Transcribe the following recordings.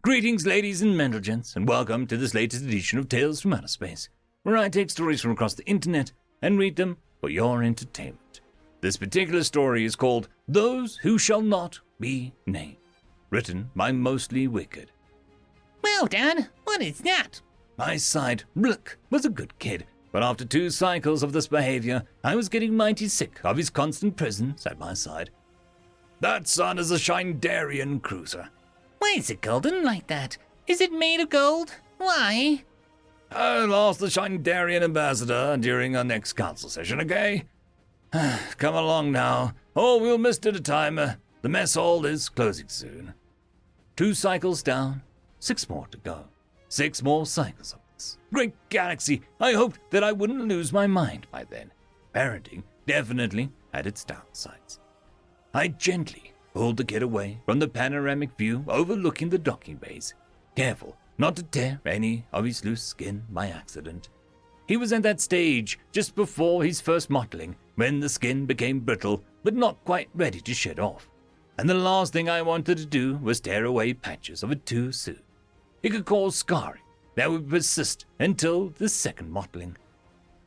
Greetings, ladies and gents, and welcome to this latest edition of Tales from Outer Space, where I take stories from across the internet and read them for your entertainment. This particular story is called Those Who Shall Not Be Named, written by Mostly Wicked. Well, Dad, what is that? I sighed. Look, was a good kid, but after 2 cycles of this behavior, I was getting mighty sick of his constant presence at my side. That son is a Shindarian cruiser. Why is it golden like that? Is it made of gold? Why? I lost the Shindarian ambassador during our next council session, okay? Come along now, or we'll miss dinner time. The mess hall is closing soon. 2 cycles down, 6 more to go. 6 more cycles of this great galaxy. I hoped that I wouldn't lose my mind by then. Parenting definitely had its downsides. I gently pulled the kid away from the panoramic view overlooking the docking bays, careful not to tear any of his loose skin by accident. He was at that stage just before his first mottling, when the skin became brittle but not quite ready to shed off, and the last thing I wanted to do was tear away patches of it too soon. It could cause scarring that would persist until the second mottling.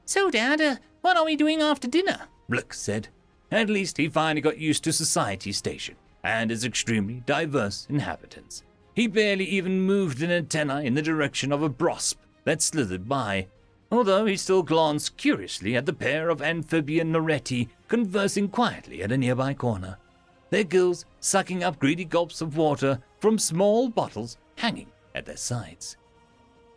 So, Dad, what are we doing after dinner? Blick said. At least he finally got used to Society Station and its extremely diverse inhabitants. He barely even moved an antenna in the direction of a brosp that slithered by, although he still glanced curiously at the pair of amphibian Noretti conversing quietly at a nearby corner, their gills sucking up greedy gulps of water from small bottles hanging at their sides.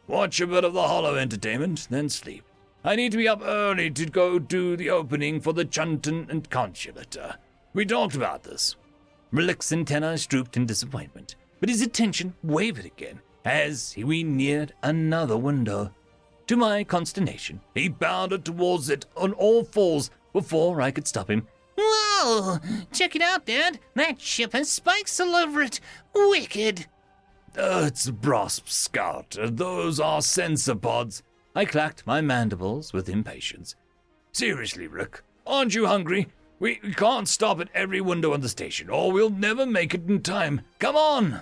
Watch a bit of the holo entertainment, then sleep. I need to be up early to go do the opening for the Chunton and Consulate. We talked about this. Relick's antenna drooped in disappointment, but his attention wavered again as we neared another window. To my consternation, he bounded towards it on all fours before I could stop him. Whoa! Check it out, Dad. That ship has spikes all over it. Wicked. It's Brosp Scout. Those are sensor pods. I clacked my mandibles with impatience. Seriously, Rick, aren't you hungry? We can't stop at every window on the station, or we'll never make it in time. Come on!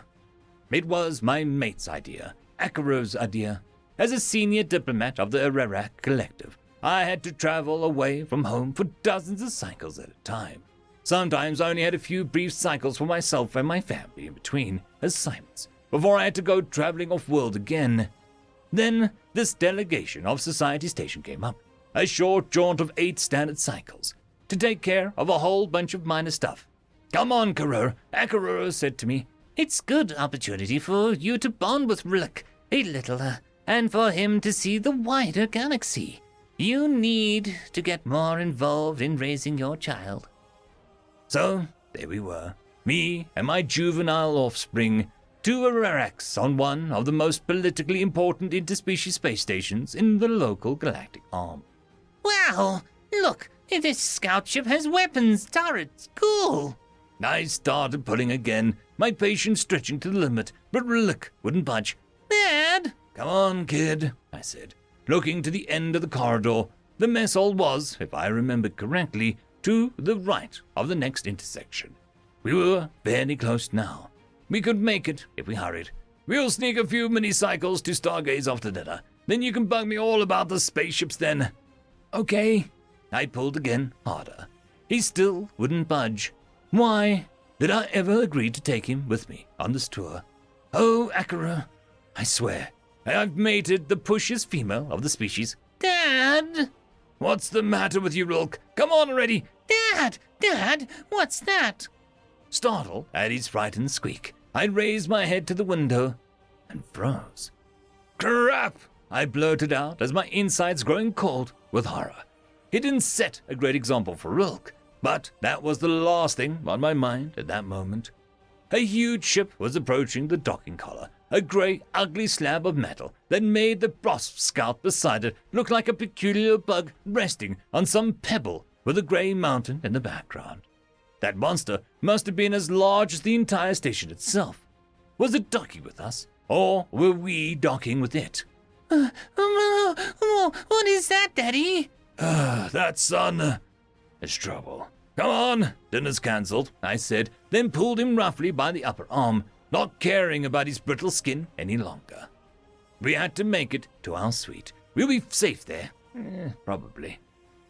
It was my mate's idea, Agro's idea. As a senior diplomat of the Ararak Collective, I had to travel away from home for dozens of cycles at a time. Sometimes I only had a few brief cycles for myself and my family in between assignments, before I had to go traveling off-world again. Then this delegation of Society Station came up, a short jaunt of 8 standard cycles, to take care of a whole bunch of minor stuff. Come on, Karur, Akarura said to me. It's good opportunity for you to bond with Rick a little, and for him to see the wider galaxy. You need to get more involved in raising your child. So, there we were, me and my juvenile offspring, 2 Araraks on one of the most politically important interspecies space stations in the local galactic arm. Wow! Look, this scout ship has weapons, turrets, cool! I started pulling again, my patience stretching to the limit, but Rick wouldn't budge. Dad! Come on, kid, I said, looking to the end of the corridor. The mess hall was, if I remembered correctly, to the right of the next intersection. We were fairly close now. We could make it if we hurried. We'll sneak a few mini-cycles to Stargaze after dinner. Then you can bug me all about the spaceships then. Okay. I pulled again, harder. He still wouldn't budge. Why did I ever agree to take him with me on this tour? Oh, Akira, I swear, I've mated the pushiest female of the species. Dad! What's the matter with you, Rilk? Come on already. Dad, what's that? Startled at his frightened squeak, I raised my head to the window and froze. Crap! I blurted out as my insides growing cold with horror. It didn't set a great example for Rilk, but that was the last thing on my mind at that moment. A huge ship was approaching the docking collar, a grey, ugly slab of metal that made the Brosp Scout beside it look like a peculiar bug resting on some pebble with a grey mountain in the background. That monster must have been as large as the entire station itself. Was it docking with us, or were we docking with it? What is that, Daddy? That son is trouble. Come on, dinner's cancelled, I said, then pulled him roughly by the upper arm. not caring about his brittle skin any longer. We had to make it to our suite. We'll be safe there. Probably.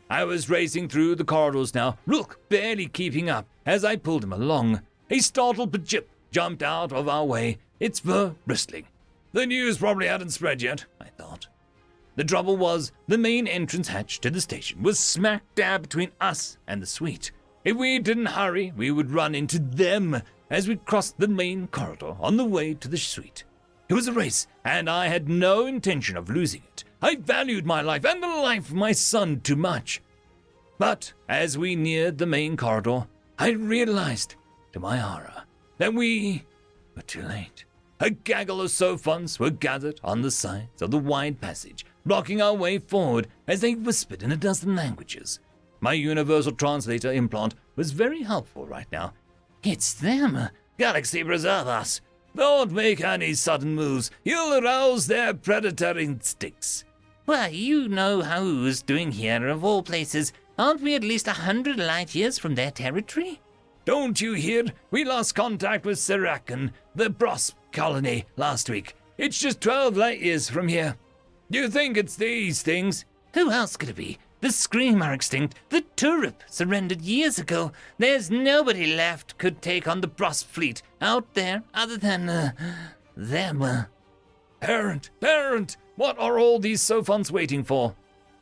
I was racing through the corridors now, Rook barely keeping up as I pulled him along. A startled Pajip jumped out of our way, its fur bristling. The news probably hadn't spread yet, I thought. The trouble was, the main entrance hatch to the station was smack dab between us and the suite. If we didn't hurry, we would run into them as we crossed the main corridor on the way to the suite. It was a race, and I had no intention of losing it. I valued my life and the life of my son too much. But as we neared the main corridor, I realized, to my horror, that we were too late. A gaggle of Sophons were gathered on the sides of the wide passage, blocking our way forward as they whispered in a dozen languages. My universal translator implant was very helpful right now. It's them. Galaxy preserve us. Don't make any sudden moves. You'll arouse their predatory instincts. Why, you know how who's doing here of all places. Aren't we at least 100 light years from their territory? Don't you hear? We lost contact with Serakan, the Bros colony, last week. It's just 12 light years from here. Do you think it's these things? Who else could it be? The Scream are extinct. The Turip surrendered years ago. There's nobody left could take on the Bros fleet out there other than, them. Parent, what are all these Sophons waiting for?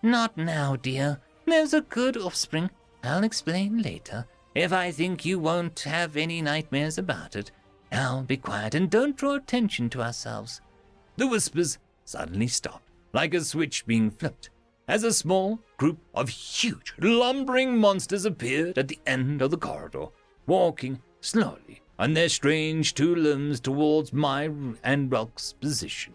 Not now, dear. There's a good offspring. I'll explain later, if I think you won't have any nightmares about it. Now be quiet and don't draw attention to ourselves. The whispers suddenly stopped, like a switch being flipped, as a small group of huge, lumbering monsters appeared at the end of the corridor, walking slowly on their strange two limbs towards my and Rock's position.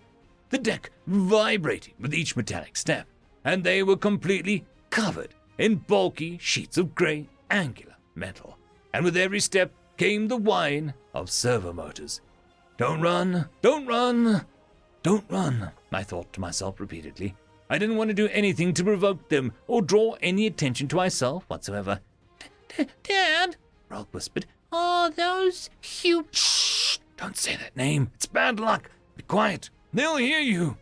The deck vibrating with each metallic step, and they were completely covered in bulky sheets of grey, angular metal, and with every step came the whine of servo motors. Don't run, don't run, don't run, I thought to myself repeatedly. I didn't want to do anything to provoke them or draw any attention to myself whatsoever. Dad, Rock whispered. are those huge... Shh! Don't say that name. It's bad luck. Be quiet. They'll hear you.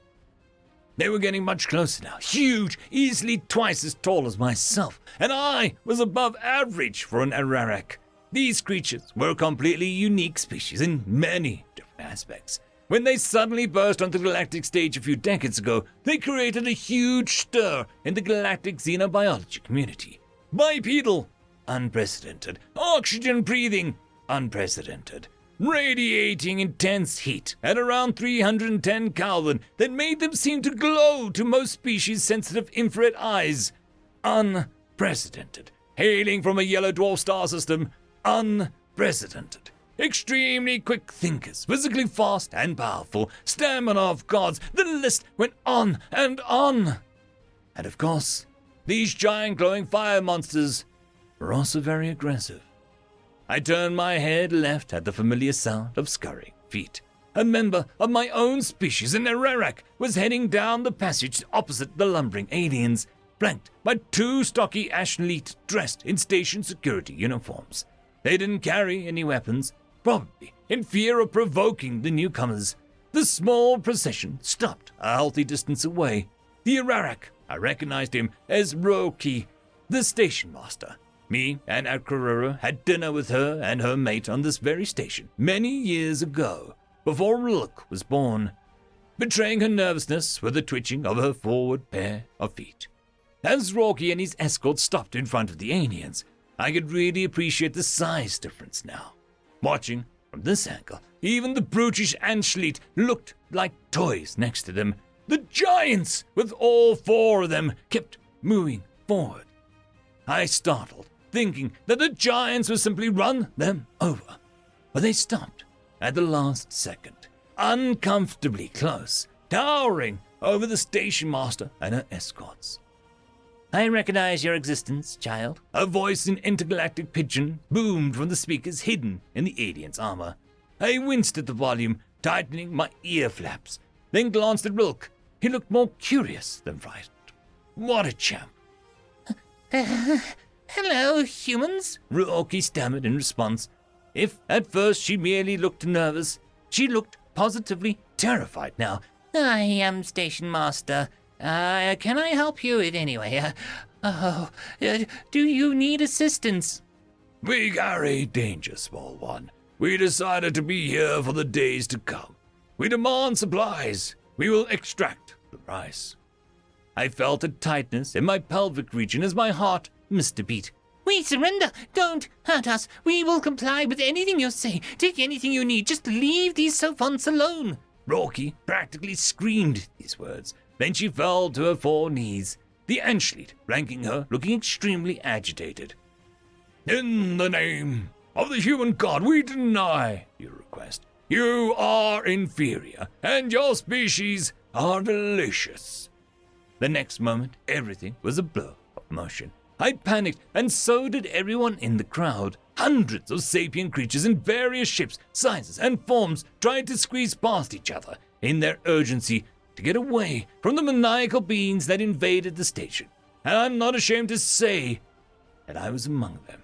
They were getting much closer now. Huge, easily twice as tall as myself, and I was above average for an Ararak. These creatures were a completely unique species in many different aspects. When they suddenly burst onto the galactic stage a few decades ago, they created a huge stir in the galactic xenobiology community. Bipedal, unprecedented. Oxygen breathing, unprecedented. Radiating intense heat at around 310 Kelvin that made them seem to glow to most species-sensitive infrared eyes. Unprecedented. Hailing from a yellow dwarf star system, unprecedented. Extremely quick thinkers, physically fast and powerful, stamina of gods, the list went on and on. And of course, these giant glowing fire monsters were also very aggressive. I turned my head left at the familiar sound of scurrying feet. A member of my own species, an Ararak, was heading down the passage opposite the lumbering aliens, flanked by two stocky Ashnelite dressed in station security uniforms. They didn't carry any weapons, probably in fear of provoking the newcomers. The small procession stopped a healthy distance away. The Ararak, I recognized him as Roki, the station master. Me and Agro had dinner with her and her mate on this very station many years ago, before Rook was born, betraying her nervousness with the twitching of her forward pair of feet. As Rocky and his escort stopped in front of the aliens, I could really appreciate the size difference now. Watching from this angle, even the brutish Anschliet looked like toys next to them. The giants, with all four of them, kept moving forward. I startled, thinking that the giants would simply run them over. But they stopped at the last second, uncomfortably close, towering over the station master and her escorts. I recognize your existence, child. A voice in intergalactic pidgin boomed from the speakers hidden in the alien's armor. I winced at the volume, tightening my ear flaps, then glanced at Rilk. He looked more curious than frightened. What a champ. Hello, humans. Ruoki stammered in response. If at first she merely looked nervous, She looked positively terrified now. I am Station Master. Can I help you in any way? Do you need assistance? We carry danger, small one. We decided to be here for the days to come. We demand supplies. We will extract the price. I felt a tightness in my pelvic region as my heart missed a beat. We surrender! Don't hurt us! We will comply with anything you say. Take anything you need. Just leave these sophonts alone. Rocky practically screamed these words. Then she fell to her 4 knees, the Anschliet flanking her, looking extremely agitated. In the name of the human god, we deny your request. You are inferior, and your species are delicious. The next moment, everything was a blur of motion. I panicked, and so did everyone in the crowd. Hundreds of sapient creatures in various shapes, sizes, and forms tried to squeeze past each other in their urgency to get away from the maniacal beings that invaded the station. And I'm not ashamed to say that I was among them.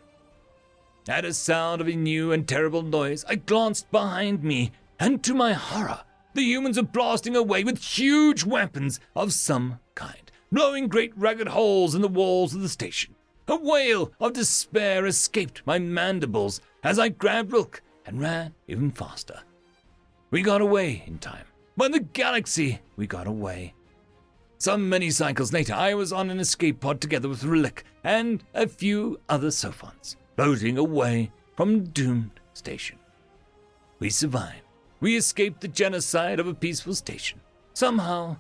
At a sound of a new and terrible noise, I glanced behind me, and to my horror, the humans were blasting away with huge weapons of some kind, blowing great ragged holes in the walls of the station. A wail of despair escaped my mandibles as I grabbed Rilk and ran even faster. We got away in time. By the galaxy, we got away. Some many cycles later, I was on an escape pod together with Rilk and a few other sophons, floating away from the doomed station. We survived. We escaped the genocide of a peaceful station. Somehow,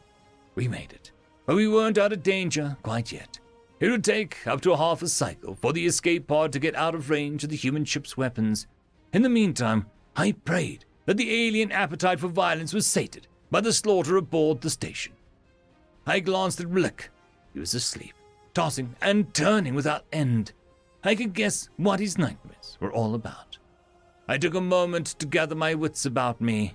we made it. But we weren't out of danger quite yet. It would take up to a half a cycle for the escape pod to get out of range of the human ship's weapons. In the meantime, I prayed that the alien appetite for violence was sated by the slaughter aboard the station. I glanced at Rilk. He was asleep, tossing and turning without end. I could guess what his nightmares were all about. I took a moment to gather my wits about me.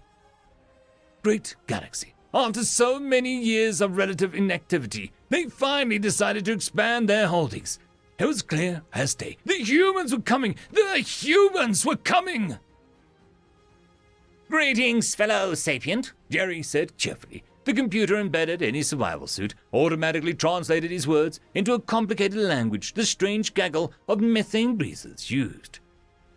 Great galaxy. After so many years of relative inactivity, they finally decided to expand their holdings. It was clear as day. The humans were coming! The humans were coming! Greetings, fellow sapient, Jerry said cheerfully. The computer embedded in his survival suit automatically translated his words into a complicated language the strange gaggle of methane breathers used.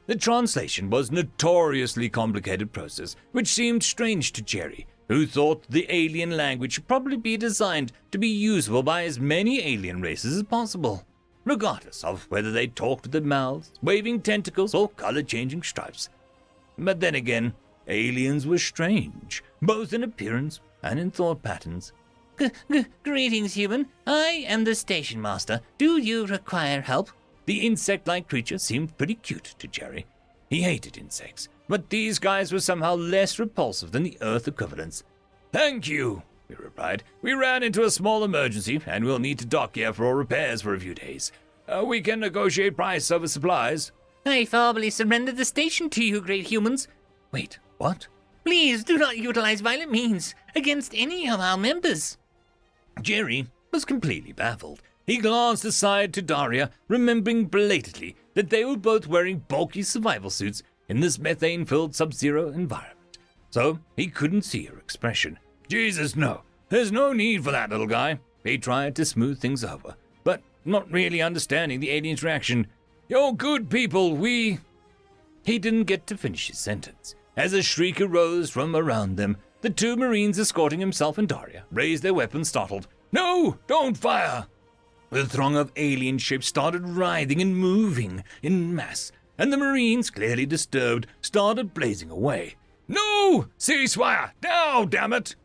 The translation was a notoriously complicated process, which seemed strange to Jerry, who thought the alien language should probably be designed to be usable by as many alien races as possible, regardless of whether they talked with their mouths, waving tentacles, or color-changing stripes. But then again, aliens were strange, both in appearance and in thought patterns. Greetings, human. I am the station master. Do you require help? The insect-like creature seemed pretty cute to Jerry. He hated insects, but these guys were somehow less repulsive than the Earth equivalents. Thank you, he replied. We ran into a small emergency, and we'll need to dock here for repairs for a few days. We can negotiate price over supplies. I formally surrender the station to you, great humans. Wait, what? Please do not utilize violent means against any of our members. Jerry was completely baffled. He glanced aside to Daria, remembering belatedly that they were both wearing bulky survival suits in this methane-filled sub-zero environment, so he couldn't see her expression. Jesus, no. There's no need for that, little guy. He tried to smooth things over, but not really understanding the alien's reaction. You're good people, we... He didn't get to finish his sentence. As a shriek arose from around them, the 2 Marines escorting himself and Daria raised their weapons startled. No, don't fire! The throng of alien ships started writhing and moving in mass, and the Marines, clearly disturbed, started blazing away. No! Ceasefire! Now, damn it!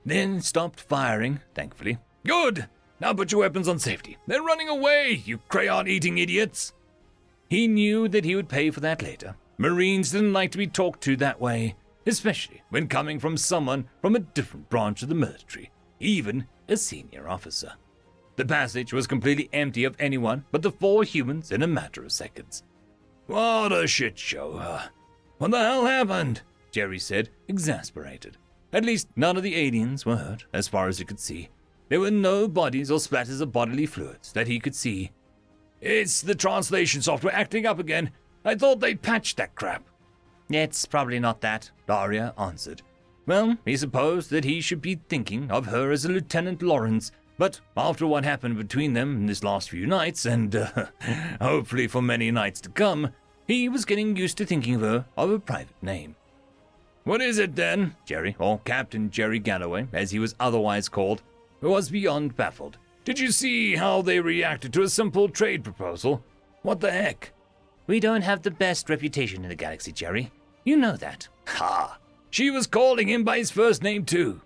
Then stopped firing, thankfully. Good! Now put your weapons on safety. They're running away, you crayon-eating idiots! He knew that he would pay for that later. Marines didn't like to be talked to that way, especially when coming from someone from a different branch of the military, even a senior officer. The passage was completely empty of anyone but the 4 humans in a matter of seconds. What a shit show. What the hell happened? Jerry said, exasperated. At least none of the aliens were hurt, as far as he could see. There were no bodies or splatters of bodily fluids that he could see. It's the translation software acting up again. I thought they'd patched that crap. It's probably not that. Daria answered. Well, he supposed that he should be thinking of her as a Lieutenant Lawrence, but after what happened between them in this last few nights, and hopefully for many nights to come, he was getting used to thinking of her of a private name. What is it then? Jerry, or Captain Jerry Galloway, as he was otherwise called, was beyond baffled. Did you see how they reacted to a simple trade proposal? What the heck? We don't have the best reputation in the galaxy, Jerry. You know that. Ha! She was calling him by his first name, too.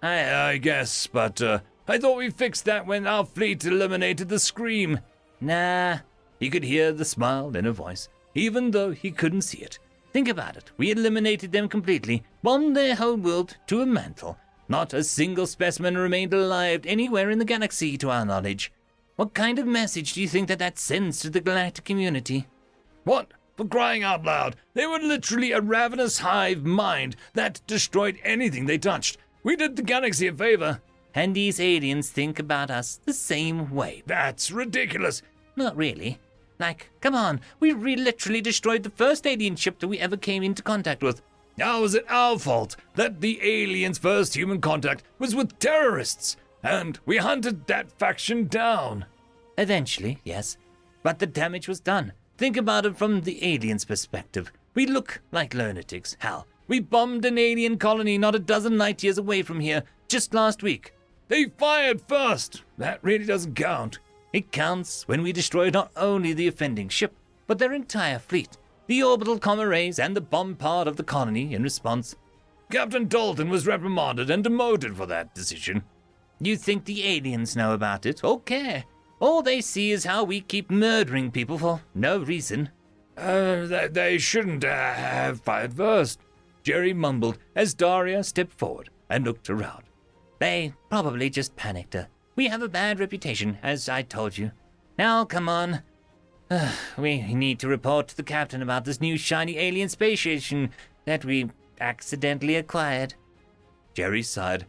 I guess, but I thought we fixed that when our fleet eliminated the Scream. Nah. He could hear the smile in her voice, even though he couldn't see it. Think about it. We eliminated them completely, bombed their whole world to a mantle. Not a single specimen remained alive anywhere in the galaxy, to our knowledge. What kind of message do you think that sends to the galactic community? What? For crying out loud, they were literally a ravenous hive mind that destroyed anything they touched. We did the galaxy a favor. And these aliens think about us the same way. That's ridiculous. Not really. Like, come on, we literally destroyed the first alien ship that we ever came into contact with. How is it our fault that the aliens' first human contact was with terrorists, and we hunted that faction down? Eventually, yes. But the damage was done. Think about it from the aliens' perspective. We look like lunatics. Hell, we bombed an alien colony not a dozen light years away from here just last week. They fired first. That really doesn't count. It counts when we destroy not only the offending ship, but their entire fleet, the orbital comm arrays, and the bomb part of the colony in response. Captain Dalton was reprimanded and demoted for that decision. You think the aliens know about it or care? All they see is how we keep murdering people for no reason. They shouldn't have fired first, Jerry mumbled as Daria stepped forward and looked around. They probably just panicked her. We have a bad reputation, as I told you. Now, come on. We need to report to the captain about this new shiny alien space station that we accidentally acquired. Jerry sighed.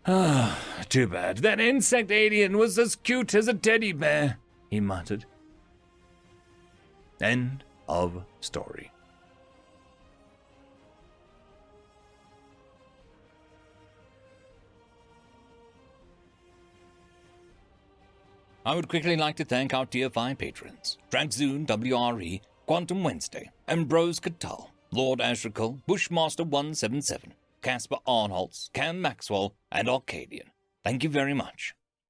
Too bad. That insect alien was as cute as a teddy bear, he muttered. End of story. I would quickly like to thank our Tier 5 patrons, Dragzoon WRE, Quantum Wednesday, Ambrose Cattell, Lord Ashrakal, Bushmaster 177, Casper Arnholtz, Cam Maxwell, and Arcadian. Thank you very much.